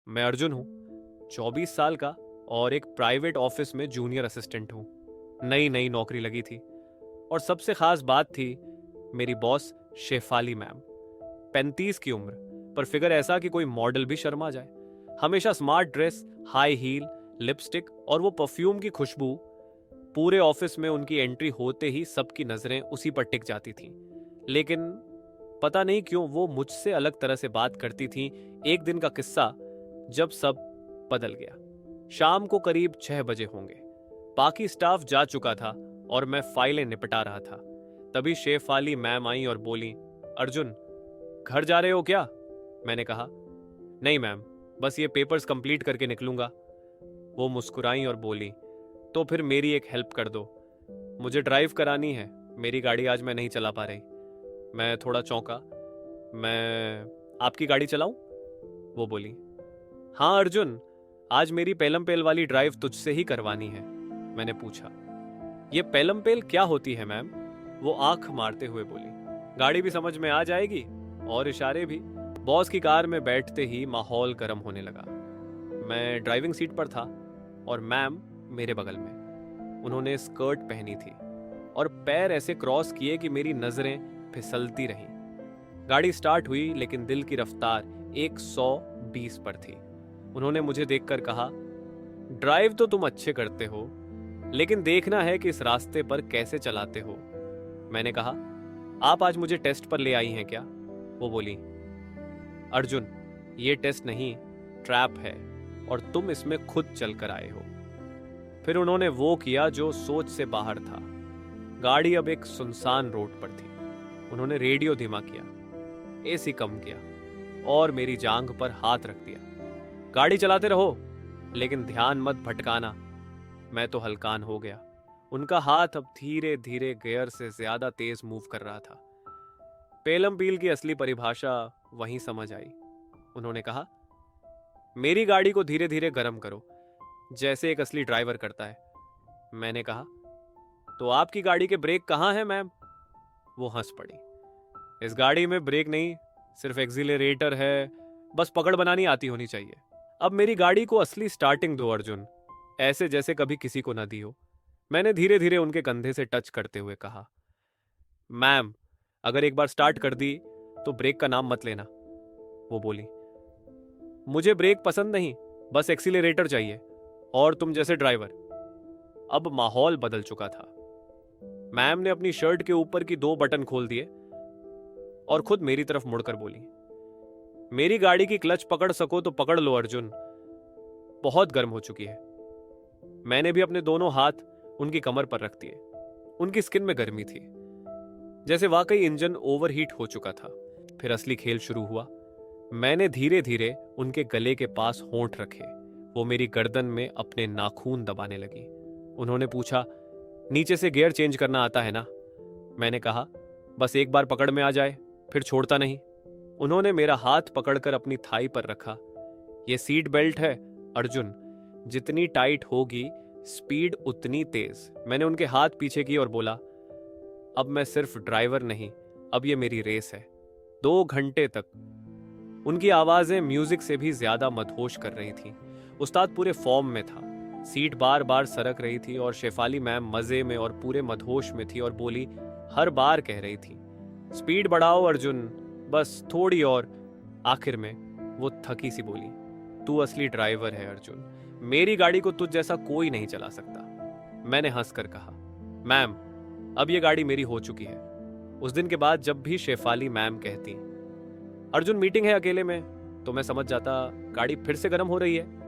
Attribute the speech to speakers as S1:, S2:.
S1: मैं अर्जुन हूँ, 24 साल का और एक प्राइवेट ऑफिस में जूनियर असिस्टेंट हूँ। नई नई नौकरी लगी थी और सबसे खास बात थी मेरी बॉस शेफाली मैम। 35 की उम्र, पर फिगर ऐसा कि कोई मॉडल भी शर्मा जाए। हमेशा smart dress, high heel, lipstick और वो परफ्यूम की खुशबू। पूरे ऑफिस में उनकी एंट्री होते ही सबकी नजरें उसी पर टिक जाती थीं। लेकिन पता नहीं क्यों वो मुझसे अलग तरह से बात करती थीं। एक दिन का किस्सा, जब सब बदल गया। शाम को करीब 6 बजे होंगे। बाकी स्टाफ जा चुका था और मैं फाइलें निपटा रहा था। तभी शेफाली मैम आई और बोली, अर्जुन, घर जा रहे हो क्या? मैंने कहा, नहीं मैम, बस ये पेपर्स कंप्लीट करके निकलूंगा। वो मुस्कुराई और बोली, तो फिर मेरी एक हेल्प कर दो। मुझे ड्राइव करानी है, मेरी गाड़ी आज मैं नहीं चला पा रही। मैं थोड़ा चौंका। मैं आपकी गाड़ी चलाऊं? वो बोली, हाँ अर्जुन, आज मेरी पेलम पेल वाली ड्राइव तुझसे ही करवानी है। मैंने पूछा, ये पेलम पेल क्या होती है मैम? वो आंख मारते हुए बोली, गाड़ी भी समझ में आ जाएगी और इशारे भी। बॉस की कार में बैठते ही माहौल गर्म होने लगा। मैं ड्राइविंग सीट पर था और मैम मेरे बगल में। उन्होंने स्कर्ट पहनी थी और पैर ऐसे क्रॉस किए कि मेरी नजरें फिसलती रहीं। गाड़ी स्टार्ट हुई, लेकिन दिल की रफ्तार 120 पर थी। उन्होंने मुझे देखकर कहा, ड्राइव तो तुम अच्छे करते हो, लेकिन देखना है कि इस रास्ते पर कैसे चलाते हो। मैंने कहा, आप आज मुझे टेस्ट पर ले आई हैं क्या? वो बोली, अर्जुन, ये टेस्ट नहीं, ट्रैप है और तुम इसमें खुद चल कर आए हो। फिर उन्होंने वो किया जो सोच से बाहर था। गाड़ी अब एक सुनसान रोड पर थी। उन्होंने रेडियो धीमा किया, एसी कम किया और मेरी जांघ पर हाथ रख दिया। गाड़ी चलाते रहो, लेकिन ध्यान मत भटकाना। मैं तो हलकान हो गया। उनका हाथ अब धीरे धीरे गियर से ज्यादा तेज मूव कर रहा था। पेलम पील की असली परिभाषा वहीं समझ आई। उन्होंने कहा, मेरी गाड़ी को धीरे धीरे गर्म करो, जैसे एक असली ड्राइवर करता है। मैंने कहा, तो आपकी गाड़ी के ब्रेक कहाँ हैं मैम? वो हंस पड़ी, इस गाड़ी में ब्रेक नहीं, सिर्फ एक्सीलरेटर है, बस पकड़ बनानी आती होनी चाहिए। अब मेरी गाड़ी को असली स्टार्टिंग दो अर्जुन, ऐसे जैसे कभी किसी को न दी हो। मैंने धीरे धीरे उनके कंधे से टच करते हुए कहा, मैम, अगर एक बार स्टार्ट कर दी तो ब्रेक का नाम मत लेना। वो बोली, मुझे ब्रेक पसंद नहीं, बस एक्सीलरेटर चाहिए, और तुम जैसे ड्राइवर। अब माहौल बदल चुका था। मैम ने अपनी शर्ट के ऊपर की 2 बटन खोल दिए और खुद मेरी तरफ मुड़कर बोली, मेरी गाड़ी की क्लच पकड़ सको तो पकड़ लो अर्जुन, बहुत गर्म हो चुकी है। मैंने भी अपने दोनों हाथ उनकी कमर पर रख दिए। उनकी स्किन में गर्मी थी, जैसे वाकई इंजन ओवरहीट हो चुका था। फिर असली खेल शुरू हुआ। मैंने धीरे धीरे उनके गले के पास होंठ रखे। वो मेरी गर्दन में अपने नाखून दबाने लगी। उन्होंने पूछा, नीचे से गियर चेंज करना आता है ना? मैंने कहा, बस एक बार पकड़ में आ जाए फिर छोड़ता नहीं। उन्होंने मेरा हाथ पकड़कर अपनी थाई पर रखा। ये सीट बेल्ट है अर्जुन, जितनी टाइट होगी स्पीड उतनी तेज। मैंने उनके हाथ पीछे की और बोला, अब मैं सिर्फ ड्राइवर नहीं, अब ये मेरी रेस है। 2 घंटे तक उनकी आवाजें म्यूजिक से भी ज्यादा मदहोश कर रही थीं। उस्ताद पूरे फॉर्म में था। सीट बार बार सरक रही थी और शेफाली मैम मजे में और पूरे मदहोश में थी और बोली, हर बार कह रही थी, स्पीड बढ़ाओ अर्जुन, बस थोड़ी और। आखिर में वो थकी सी बोली, तू असली ड्राइवर है अर्जुन, मेरी गाड़ी को तुझ जैसा कोई नहीं चला सकता। मैंने हंसकर कहा, मैम, अब ये गाड़ी मेरी हो चुकी है। उस दिन के बाद जब भी शेफाली मैम कहती, अर्जुन मीटिंग है अकेले में, तो मैं समझ जाता गाड़ी फिर से गर्म हो रही है।